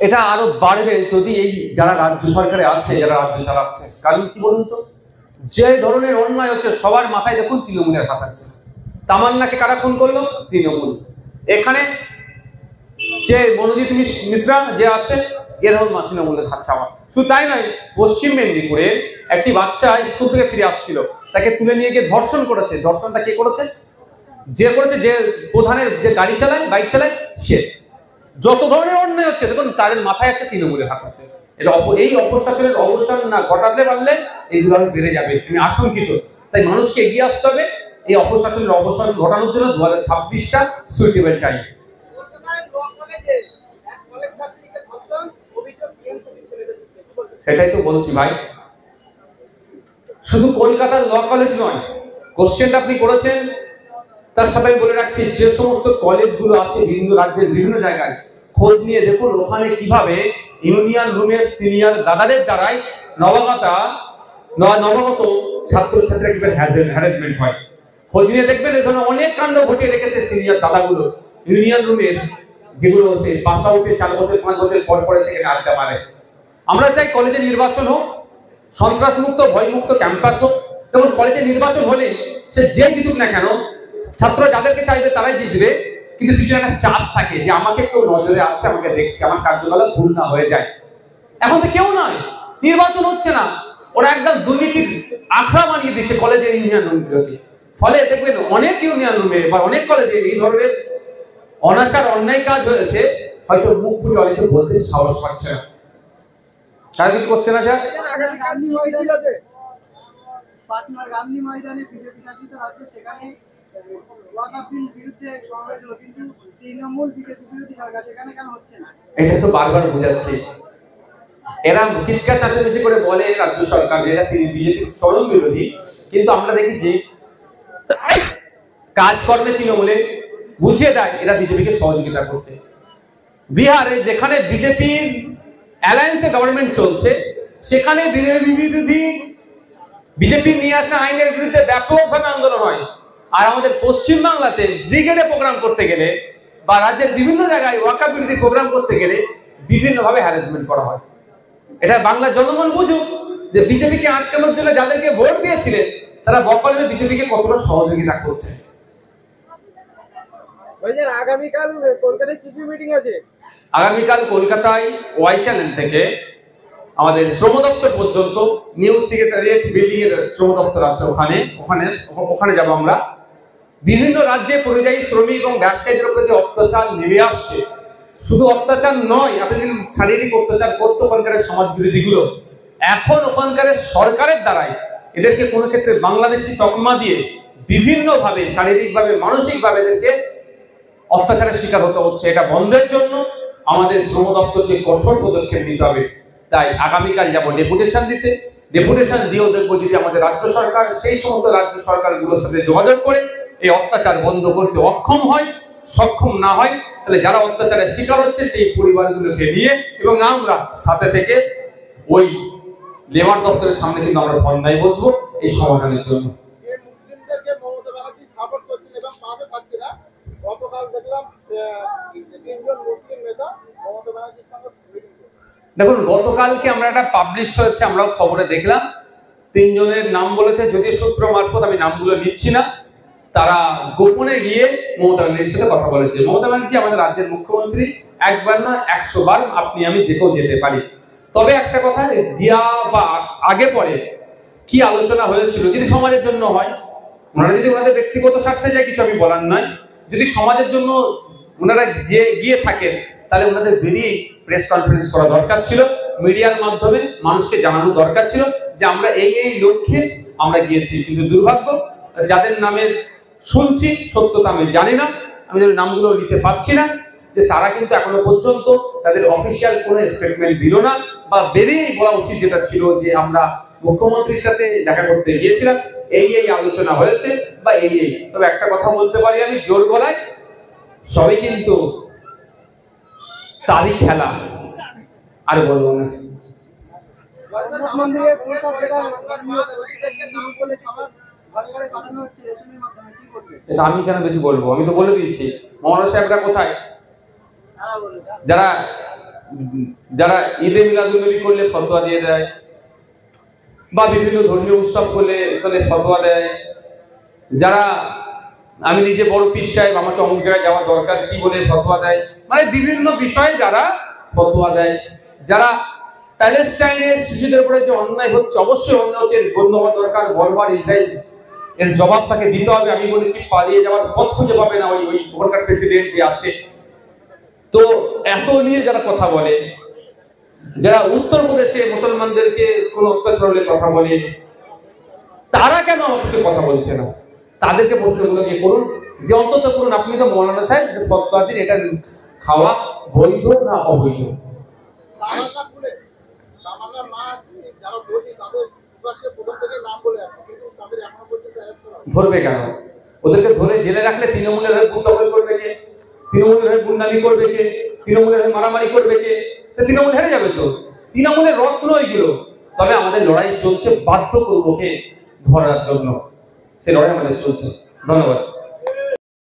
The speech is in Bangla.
এটা আরো বাড়বে যদি এই যারা রাজ্য সরকারে আছে, যারা রাজ্য চালাচ্ছে। কারণ কি বলুন তো, যে ধরনের অন্যায় হচ্ছে সবার মাথায় দেখুন তৃণমূলের হাত আছে। তামান্নাকে কারা খুন করলো? তৃণমূল। এখানে যে মনোজিৎ মিশ্রা যে আছে, এরাও তৃণমূলের হাত ছাওয়া। শুধু তাই নয়, পশ্চিম মেদিনীপুরে একটি বাচ্চা স্কুল থেকে ফিরে আসছিল, তাকে তুলে নিয়ে গিয়ে ধর্ষণ করেছে। ধর্ষণটা কে করেছে? যে করেছে, যে প্রধানের যে গাড়ি চালায়, বাইক চালায় সে। যত ধরনের অন্যায় হচ্ছে দেখুন তাদের মাথায় একটা তৃণমূলের হাত আছে। এটা এই অপশাসনের অবসান না ঘটাতে পারলে এইগুলো আরো বেড়ে যাবে, আমি আশঙ্কিত। তাই মানুষকে এগিয়ে আসতে হবে এই অপশাসনের অবসান ঘটানোর জন্য। 2026টা সুইটেবল টাইম। সেটাই তো বলছি ভাই, শুধু কলকাতার ল কলেজ নয়, কোশ্চেনটা আপনি করেছেন তার সাথে আমি বলে রাখছি, যে সমস্ত কলেজগুলো আছে বিভিন্ন রাজ্যের বিভিন্ন জায়গায়, খোঁজ নিয়ে দেখুন ওখানে কিভাবে ইউনিয়ন রুমের সিনিয়র দাদাদের দ্বারাই নবাগত ছাত্রছাত্রীরা কিভাবে হ্যারাসমেন্ট হয়। খোঁজ নিয়ে দেখবেন এই ধরনের অনেক কাণ্ড ঘটিয়ে রেখেছে সিনিয়র দাদাগুলো ইউনিয়ন রুমের, যেগুলো সে পাস আউটে 4 বছর 5 বছর পর পরে সেখানে আড্ডা মারে। আমরা চাই কলেজে নির্বাচন হোক, সন্ত্রাসমুক্ত ভয়মুক্ত ক্যাম্পাস হোক, এবং কলেজে নির্বাচন হলে সে যে জিতুক না কেন, ছাত্র যাদেরকে চাইবে তারাই জিতবে, কিন্তু পিছনে একটা চাপ থাকে যে আমাকে কেউ নজরে আছে, আমাকে দেখছে, আমার কার্যকলাপ ভুল না হয়ে যায়। এখন তো কেউ নয়, নির্বাচন হচ্ছে না, ওরা একদম দুর্নীতির আখড়া বানিয়ে দিচ্ছে কলেজের ইউনিয়ন রুমগুলোকে। ফলে দেখবেন অনেক ইউনিয়ন রুমে বা অনেক কলেজে এই ধরনের অনাচার অন্যায় কাজ হয়েছে, হয়তো মুখ ফুটে অনেকে বলতে সাহস পাচ্ছে না। আর কিছু কোশ্চেন আছে? এটা তো বারবার বোঝাচ্ছি, এরা চিৎকার চাচামেচি করে বলে রাজ্য সরকার যে এরা বিজেপির চরম বিরোধী, কিন্তু আমরা দেখেছি কাজকর্মে তৃণমূলে বুঝিয়ে দেয় এরা বিজেপিকে সহযোগিতা করছে। বিহারে যেখানে বিজেপির অ্যালায়েন্সে গভর্নমেন্ট চলছে, সেখানে বিজেপি নিয়ে আসা আইনের বিরুদ্ধে ব্যাপকভাবে আন্দোলন হয়। আর আমাদের পশ্চিম বাংলাতে ব্রিগেডে প্রোগ্রাম করতে গেলে বা রাজ্যের বিভিন্ন জায়গায় ওয়াকাফ বিরোধী প্রোগ্রাম করতে গেলে বিভিন্নভাবে হ্যারাসমেন্ট করা হয়। এটা বাংলার জনগণ বুঝুক যে বিজেপিকে আটকানোর জন্য যাদেরকে ভোট দিয়েছিলেন তারা বকলমে বিজেপিকে কতটা সহযোগিতা করছে। আগামীকাল কলকাতায় কিছু মিটিং আছে। আগামীকাল কলকাতায় ওয়াই চ্যানেল থেকে আমাদের শ্রম দপ্তর পর্যন্ত নিউ সেক্রেটারিয়েট বিল্ডিং এর শ্রম দপ্তর আছে, ওখানে যাব আমরা। বিভিন্ন রাজ্যে পরিযায়ী শ্রমিক এবং ব্যবসায়ীদের উপরে যে অত্যাচার নেমে আসছে, শুধু অত্যাচার নয়, এতদিন শারীরিক অত্যাচার করতো ওখানকার সমাজ বিরোধীগুলো, এখন ওখানকার সরকারের দ্বারাই এদেরকে কোনো ক্ষেত্রে বাংলাদেশি তকমা দিয়ে বিভিন্নভাবে শারীরিকভাবে মানসিকভাবে এদেরকে অত্যাচারের শিকার হতে হচ্ছে। এটা বন্ধের জন্য আমাদের শ্রম দপ্তরকে কঠোর পদক্ষেপ নিতে হবে। তাই আগামীকাল যাব ডেপুটেশন দিতে, ডেপুটেশন দিয়েও দেখবো যদি আমাদের রাজ্য সরকার সেই সমস্ত রাজ্য সরকারগুলোর সাথে যোগাযোগ করে এই অত্যাচার বন্ধ করতে অক্ষম হয়, সক্ষম না হয়, তাহলে যারা অত্যাচারের শিকার হচ্ছে সেই পরিবারগুলোকে নিয়ে এবং আমরা সাথে থেকে ওই লেবার দপ্তরের সামনে কিন্তু আমরা ধর্নায় বসবো এই সমাধানের জন্য। দেখুন, গতকালকে আমরা একটা পাবলিশ হয়েছে, আমরাও খবরে দেখলাম, 3 জনের নাম বলেছে, যদিও সূত্র মারফত আমি নামগুলো নিচ্ছি না, তারা গোপনে গিয়ে মমতা ব্যানার্জির সাথে কথা বলেছে। মমতা ব্যানার্জি আমাদের রাজ্যের মুখ্যমন্ত্রী, একবার না 100 বার আপনি আমি যে কেউ যেতে পারি। তবে একটা কথা, দিয়া বা আগে পরে কি আলোচনা হয়েছিল যদি সমাজের জন্য হয়, ওনারা যদি ওনাদের ব্যক্তিগত স্বার্থে যায় কিছু আমি বলার নয়, যদি সমাজের জন্য ওনারা গিয়ে থাকেন তাহলে ওনাদের বেরিয়ে প্রেস কনফারেন্স করা দরকার ছিল, মিডিয়ার মাধ্যমে মানুষকে জানানো দরকার ছিল যে আমরা এই লক্ষ্যে আমরা গিয়েছি। কিন্তু দুর্ভাগ্য, যাদের নামের শুনছি সত্যতা আমি জানি না, আমি যদি নামগুলো নিতে পারছি না, যে তারা কিন্তু এখনো পর্যন্ত তাদের অফিসিয়াল কোনো স্টেটমেন্ট দিল না, বা বেরিয়েই বলা উচিত যেটা ছিল যে আমরা মুখ্যমন্ত্রীর সাথে দেখা করতে গিয়েছিলাম, এই আলোচনা হয়েছে বা এই। তবে একটা কথা বলতে পারি আমি জোর গলায়, সবই কিন্তু তারই খেলা, আর বলবো না। এটা আমি কেন বেশি বলবো, আমি তো বলে দিয়েছি। মহারাজ সাহেবরা কোথায়? যারা যারা ঈদে মিলাদুল নবী করলে ফতোয়া দিয়ে দেয়, বা বিভিন্ন ধর্মীয় উৎসব করলে ফতোয়া দেয়, যারা আমি নিজে বড় পীর সাহেব আমাকে অমুক জায়গায় যাওয়া দরকার কি বলে ফতোয়া দেয়, মানে বিভিন্ন বিষয়ে যারা ফতোয়া দেয়, যারা প্যালেস্টাইনের শিশুদের উপরে যে অন্যায় হচ্ছে, অবশ্যই অন্যায় হচ্ছে, বন্ধ হওয়া দরকার, বর্বর ইসরায়েল এর জবাব তাকে দিতে হবে। আমি বলেছি পালিয়ে যাওয়ার পথ খুঁজে পাবে না ওই ওখানকার প্রেসিডেন্ট যে আছে। তো এত নিয়ে যারা কথা বলে, যারা উত্তরপ্রদেশে মুসলমানদেরকে কোনো অত্যাচার হলে কথা বলে, তারা কেন আমার কিছু কথা বলছে না? তাদেরকে প্রশ্নগুলো গিয়ে করুন, যে অন্তত করুন আপনি তো মৌলানা সাহেব ফতোয়া দিন, এটা খাওয়া বৈধ না অবৈধ। ধরবে কেন? ওদেরকে ধরে জেলে রাখলে তৃণমূলের হয়ে বুক দখল করবে কে? তৃণমূলের হয়ে গুন্ডামি করবে কে? তৃণমূলের হয়ে মারামারি করবে কে? তৃণমূল হেরে যাবে তো। তৃণমূলের রত্ন এগুলো। তবে আমাদের লড়াই চলছে, বাধ্য করবো কে ধরার জন্য, সে লড়াই আমাদের চলছে। ধন্যবাদ।